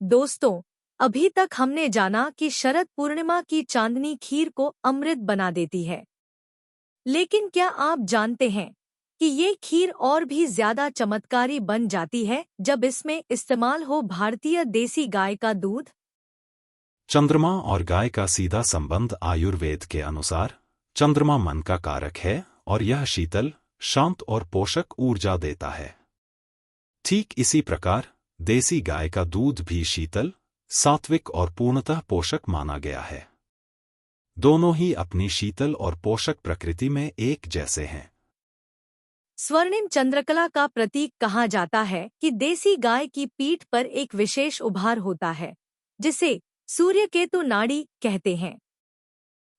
दोस्तों, अभी तक हमने जाना कि शरद पूर्णिमा की चांदनी खीर को अमृत बना देती है। लेकिन क्या आप जानते हैं कि ये खीर और भी ज्यादा चमत्कारी बन जाती है जब इसमें इस्तेमाल हो भारतीय देसी गाय का दूध? चंद्रमा और गाय का सीधा संबंध आयुर्वेद के अनुसार चंद्रमा मन का कारक है और यह शीतल, शांत और पोषक ऊर्जा देता है। ठीक इसी प्रकार देसी गाय का दूध भी शीतल, सात्विक और पूर्णतः पोषक माना गया है। दोनों ही अपनी शीतल और पोषक प्रकृति में एक जैसे हैं। स्वर्णिम चंद्रकला का प्रतीक कहा जाता है कि देसी गाय की पीठ पर एक विशेष उभार होता है, जिसे सूर्यकेतु नाड़ी कहते हैं।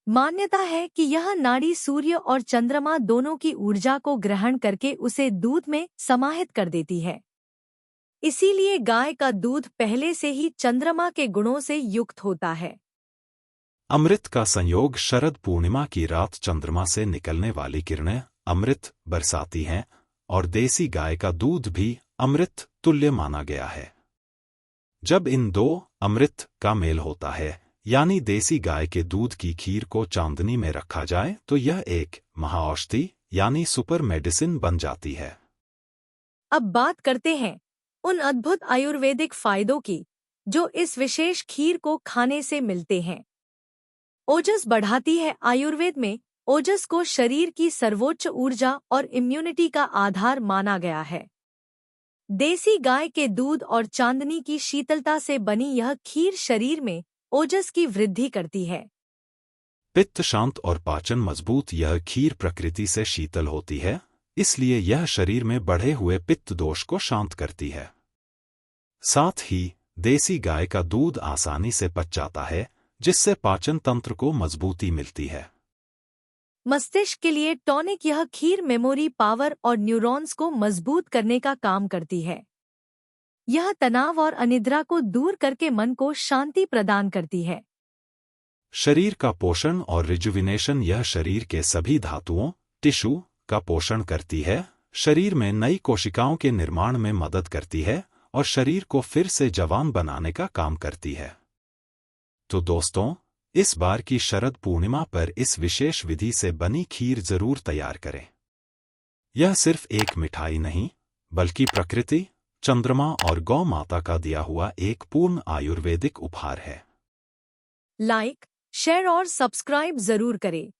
मान्यता है कि यह नाड़ी सूर्य और चंद्रमा दोनों की ऊर्जा को ग्रहण करके उसे दूध में समाहित कर देती है। इसीलिए गाय का दूध पहले से ही चंद्रमा के गुणों से युक्त होता है। अमृत का संयोग शरद पूर्णिमा की रात चंद्रमा से निकलने वाली किरणें अमृत बरसाती हैं और देसी गाय का दूध भी अमृत तुल्य माना गया है। जब इन दो अमृत का मेल होता है, यानी देसी गाय के दूध की खीर को चांदनी में रखा जाए, तो यह एक महाऔषधि यानी सुपर मेडिसिन बन जाती है। अब बात करते हैं उन अद्भुत आयुर्वेदिक फायदों की जो इस विशेष खीर को खाने से मिलते हैं। ओजस बढ़ाती है। आयुर्वेद में ओजस को शरीर की सर्वोच्च ऊर्जा और इम्यूनिटी का आधार माना गया है। देसी गाय के दूध और चांदनी की शीतलता से बनी यह खीर शरीर में ओजस की वृद्धि करती है। पित्त शांत और पाचन मजबूत। यह खीर प्रकृति से शीतल होती है, इसलिए यह शरीर में बढ़े हुए पित्त दोष को शांत करती है। साथ ही देसी गाय का दूध आसानी से पच जाता है, जिससे पाचन तंत्र को मजबूती मिलती है। मस्तिष्क के लिए टॉनिक। यह खीर मेमोरी पावर और न्यूरॉन्स को मजबूत करने का काम करती है। यह तनाव और अनिद्रा को दूर करके मन को शांति प्रदान करती है। शरीर का पोषण और रिजुविनेशन। यह शरीर के सभी धातुओं, टिश्यू का पोषण करती है, शरीर में नई कोशिकाओं के निर्माण में मदद करती है और शरीर को फिर से जवान बनाने का काम करती है। तो दोस्तों, इस बार की शरद पूर्णिमा पर इस विशेष विधि से बनी खीर जरूर तैयार करें। यह सिर्फ एक मिठाई नहीं, बल्कि प्रकृति, चंद्रमा और गौ माता का दिया हुआ एक पूर्ण आयुर्वेदिक उपहार है। लाइक, शेयर और सब्सक्राइब जरूर करें।